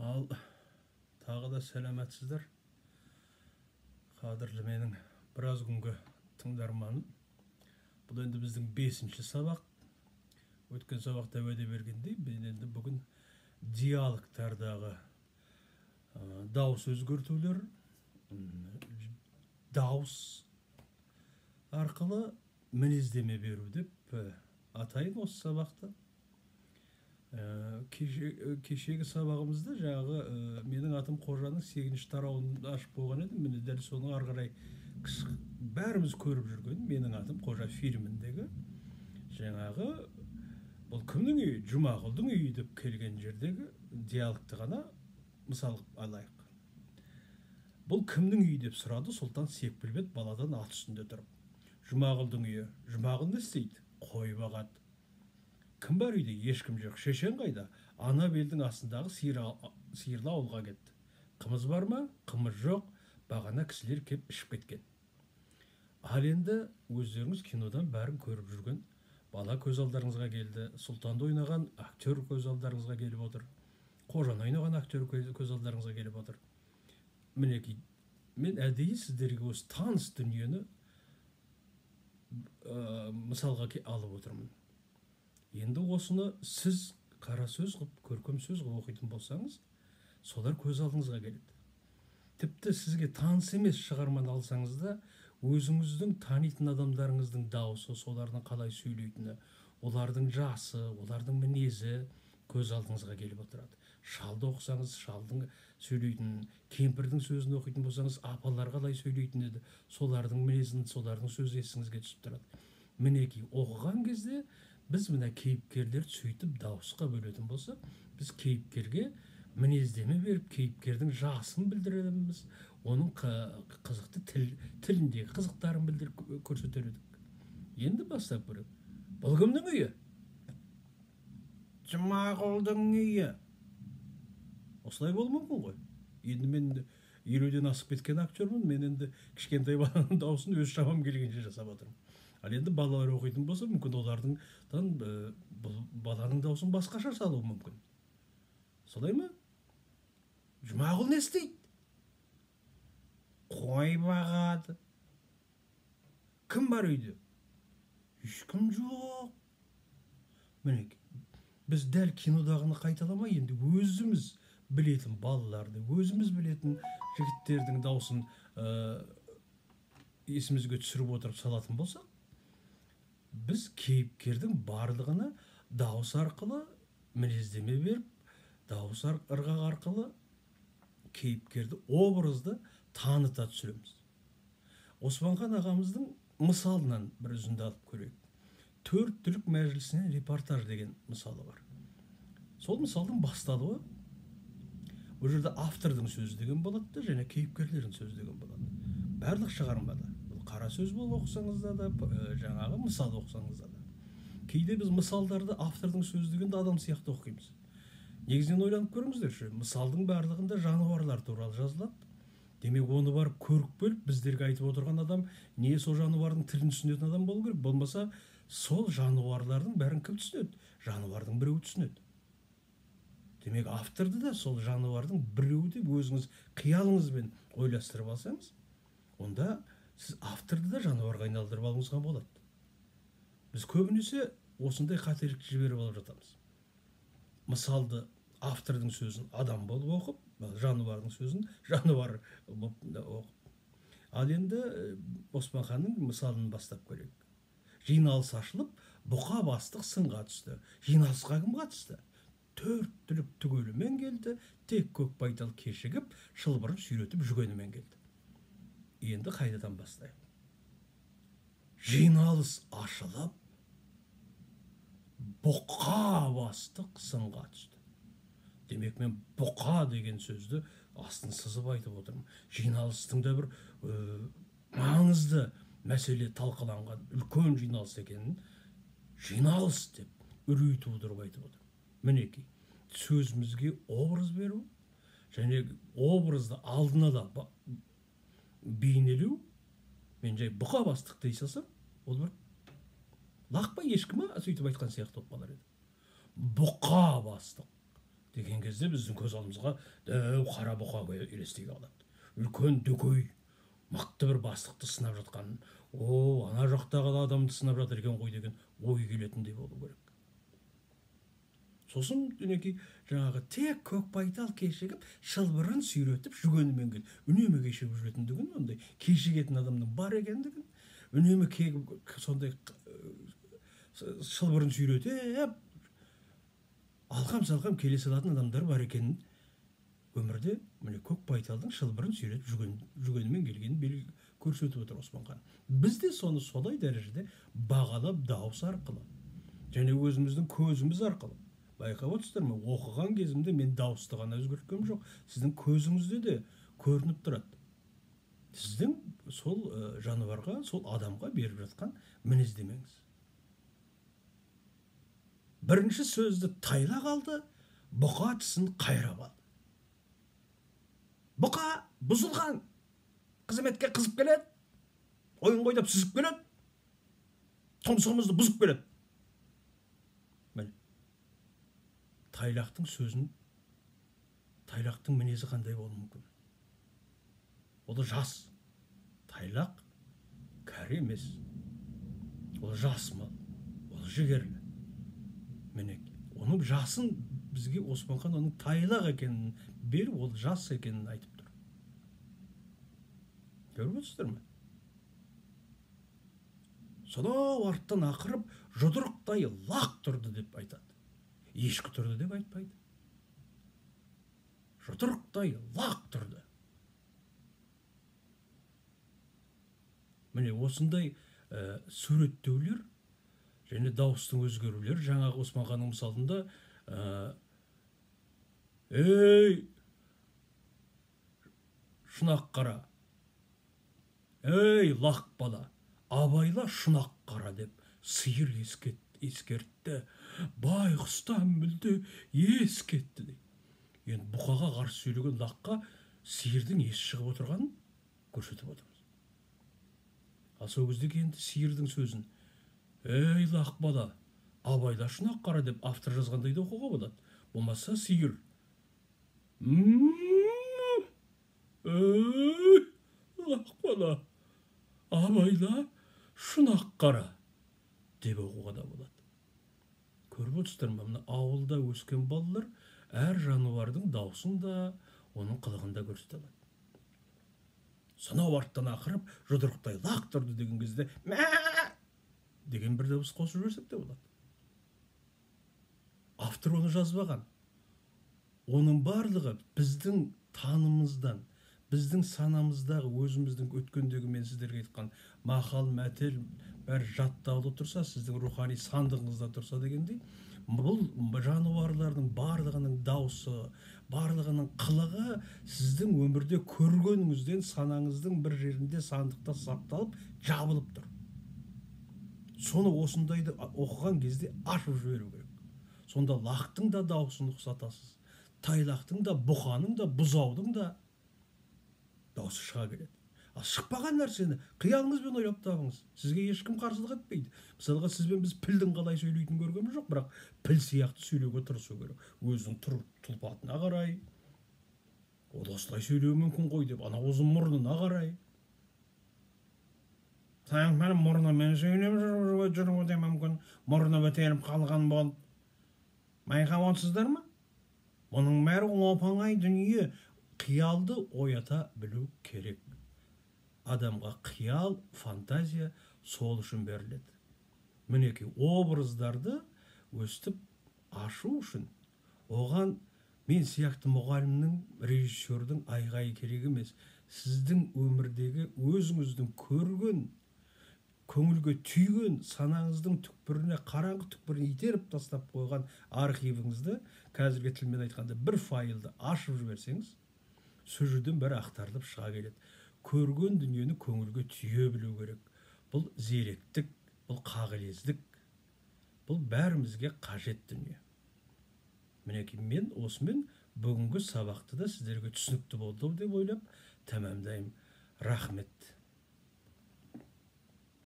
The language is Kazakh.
Ал тағы да сәлеметсіздер. Қадірлі менің біраз күнгі тыңдарманым. Бұл енді біздің 5-ші сабақ. Өткен сабақта уәде бергендей, мен енді бүгін диалогтардағы дауыс өзгертулер, дауыс арқылы мінездеме беру деп атайын осы сабақты. Кешегі сабағымызда жаңағы менің атым Қожаның 8-ші тарауын ашып болған едім. Міне дәл соның ары қарай бәріміз көріп жүрген менің атым Қожа фильміндегі жаңағы бұл кімнің үйі? Жұмағұлдың үйі деп келген жердегі диалогты ғана мысал алайық. Бұл кімнің үйі деп сұрады Сұлтан Секпілбет баладан ат үстінде тұрып. Жұмағұлдың үйі. Жұмағұл не істейді? Қой бағады. Кім бар үйде? Ешкім жоқ. Шешең қайда? Ана белдің астындағы сиырлы ауылға кетті. Қымыз бар ма? Қымыз жоқ. Бағана кісілер кеп ішіп кеткен. Ал енді өздеріңіз кинодан бәрін көріп жүрген бала көз алдарыңызға келді. Сұлтанды ойнаған актер көз алдарыңызға келіп отыр. Қожаны ойнаған актер көз алдарыңызға келіп отыр. Мінекей, мен әдейі сіздерге осы таныс дүниені мысалға алып отырмын. Енді осыны сіз қара сөз қып, көркем сөз қып оқитын болсаңыз, солар көз алдыңызға келеді. Тіпті сізге таныс емес шығарманы алсаңыз да, өзіңіздің танитын адамдарыңыздың дауысы, солардың қалай сөйлейтіні, олардың жасы, олардың мінезі көз алдыңызға келіп отырады. Шалды оқысаңыз, шалдың сөйлейтінін, кемпірдің сөзін оқитын болсаңыз, апалар қалай сөйлейтін еді, солардың мінезін, солардың сөзі есіңізге түсіп тұрады. Мінекей, оқыған кезде біз мына кейіпкерлерді сөйтіп дауысқа бөлетін болсақ, біз кейіпкерге мінездеме беріп, кейіпкердің жасын білдіреміз, оның қызықты тіліндегі қызықтарын білдіріп көрсетер едік. Енді бастап көрейік. Бұл кімнің үйі? Жұмағұлдың үйі. Осылай болуы мүмкін ғой. Енді мен 50-ден асып кеткен актермін, мен енді кішкентай баланың дауысын өз шамам келгенше жасап отырмын. Ал енді балалар оқитын болса, мүмкін олардың баланың дауысын басқаша салуы мүмкін. Солай ма? Жұмағұл не істейді? Қой бағады. Кім бар үйде? Ешкім жоқ. Мінекей, біз дәл кинодағыны қайталамай, енді өзіміз білетін балаларды, өзіміз білетін жігіттердің дауысын есімізге түсіріп отырып салатын болсақ, біз кейіпкердің барлығына дауыс арқылы мінездеме беріп, дауыс ырғақ арқылы кейіпкерді, образды таныта түсіреміз. Османхан ағамыздың мысалынан бір үзінді алып көрейік. 4 түлік мәжілісінен репортаж деген мысалы бар. Сол мысалдың басталуы бұл жерде автордың сөзі деген болады, және кейіпкерлердің сөзі деген болады. Барлық шығармада. Қара сөз болып оқысаңызда да, жаңағы мысал оқысаңызда да. Кейде біз мысалдарды автордың сөзі дегенде адам сияқты оқимыз. Негізінен ойланып көріңіздерші, мысалдың барлығында жануарлар туралы жазылады. Демек, оны барып көріп бөліп, біздерге айтып отырған адам не сол жануардың тілін түсінетін адам болу керек, болмаса сол жануарлардың бәрін кім түсінеді? Жануардың біреуі түсінеді. Демек, авторды да сол жануардың біреуі деп өзіңіз қиялыңызбен ойластырып алсаңыз, онда сіз авторды да жануарға айналдырып алуыңызға болады. Біз көбінесе осындай қателікті жіберіп алып жатамыз. Мысалды автордың сөзін адам болып оқып, жануардың сөзін жануар болып оқып. Ал енді Османханның мысалын бастап көрейік. Жиналыс ашылып, бұқа бастық сынға түсті. Жиналысқа кім қатысты? 4 түлік түгелімен келді, тек Көкбайтал кешігіп, шылбырын сүйретіп жүгенімен келді. Енді қайдадан бастайық. Жиналыс ашылып, бұқа бастық сынға түсті. Демек, мен бұқа деген сөзді астын сызып айтып отырмын. Жиналыстың да бір маңызды мәселе талқыланған үлкен жиналыс екенін жиналыс деп үрей тудырып айтып отырмын. Мінекей, сөзімізге образ беру, және образды алдына да бейнелеу, мен жай бұқа бастық дей салсам, ол бір лақпай ешкіме сөйтіп айтқан сияқты болып қалар еді. Бұқа бастық. деген кезде біздің көз алдымызға дәу қара бұқа елестей қалады. Үлкен дөкей, мықты бір бастықты сынап жатқанын, ана жақтағы адамды сынап жатыр екен ғой деген ой келетіндей болу керек. Сосын үнекей жаңағы тек көкбайтал кешігіп, шылбырын сүйретіп жүгенімен кел. Үнемі кешігіп жүретіндігін, ондай кешігетін адамның бар екендігін, үнемі сондай шылбырын сүйретіп, алқам-салқам келе салатын адамдар бар екенін өмірде міне көкбайталдың шылбырын сүйретіп жүгенімен келгенін көрсетіп отыр Оспан хан. Біз де соны солай дәрежеде бағалап дауыс арқылы және өзіміздің көзіміз арқылы байқап отырсыздар ма? Оқыған кезімде мен дауысты ғана өзгерткем жоқ, сіздің көзіңізде де көрініп тұрады. Сіздің сол жануарға, сол адамға беріп жатқан мінездемеңіз. Бірінші сөзді тайлақ алды, бұқа тісін қайрап алды. Бұқа бұзылған, қызметке қызып келеді, ойын қойдап сүзіп келеді, тұмсығымызды бұзып келеді. Тайлақтың сөзін, тайлақтың мінезі қандай болуы мүмкін? Ол жас. Тайлақ кәрі емес. Ол жас мал, ол жігерлі. Мінекей, оның жасын бізге Оспан хан оның тайлақ екенін беріп, ол жас екенін айтып тұр. Көріп отырсыздар ма? Сонау арттан ақырып, жұдырықтай лақ тұрды деп айтады. Ешкі тұрды деп айтпайды. Жұдырықтай лақ тұрды. Міне осындай суреттеулер және дауыстың өзгерулер жаңағы Оспан ханның мысалында ей шұнақ қара, ей лақ бала, абайла шұнақ қара деп сиыр ескертті, байғұстан мүлде ес кетті дейді. Енді бұқаға қарсы сөйлеген лаққа сиырдың есі шығып отырғанын көрсетіп отырмыз. Ал сол кезде енді сиырдың сөзін ей лақ бала, абайла шұнақ қара деп автор жазғандай да оқуға болады. Болмаса сиыр ей лақ бала, абайла шұнақ қара деп оқуға да болады. Көріп отырсыздар ма? Мына ауылда өскен балалар әр жануардың даусын да, оның қылығын да көрсете алады. Сонау арттан ақырып, жұдырықтай лақ тұрды деген кезде мә деген бір дауыс қосып жіберсек те болады. Автор оны жазбаған. Оның барлығы біздің танымыздан, біздің санамыздағы, өзіміздің өткендегі мен сіздерге айтқан мақал, мәтел бәрі жаттаулы тұрса, сіздің рухани сандығыңызда тұрса дегендей, бұл жануарлардың барлығының дауысы, барлығының қылығы сіздің өмірде көргеніңізден санаңыздың бір жерінде сандықта сақталып, жабылып тұр. Соны осындайды оқыған кезде ашып жіберу керек. Сонда лақтың да дауысын ұқсатасыз. Тайлақтың да, бұқаның да, бұзаудың да дауысы шыға келеді. Ал шықпаған нәрсені қиялыңызбен ойлап табыңыз. Сізге ешкім қарсылық етпейді. Мысалға сізбен біз пілдің қалай сөйлейтінін көргеніміз жоқ, бірақ піл сияқты сөйлеуге тырысу керек. Өзінің тұлпатына қарай, ол осылай сөйлеуі мүмкін ғой деп, ана ұзын мұрнына қарай. Сен менің мұрныммен сөйлеп жүруі де мүмкін, мұрны бітеліп қалған болып. Байқап отырсыздар ма? Мұның бәрі оп-оңай дүние. Қиялды оята білу керек. Адамға қиял, фантазия сол үшін беріледі. Мінекей образдарды өстіп ашу үшін оған мен сияқты мұғалімнің, режиссердің айғайы керек емес. Сіздің өмірдегі өзіңіздің көрген, көңілге түйген, санаңыздың түкпіріне, қараңғы түкпіріне итеріп тастап қойған архивіңізді, қазіргі тілмен айтқанда бір файлды ашып жіберсеңіз, сол жерден бәрі ақтарылып шыға келеді. Көрген дүниені көңілге түйе білу керек. Бұл зеректік, бұл қағылездік, бұл бәрімізге қажет дүние. Мінекей мен осымен бүгінгі сабақты да сіздерге түсінікті болды деп ойлап тәмамдаймын. Рахмет.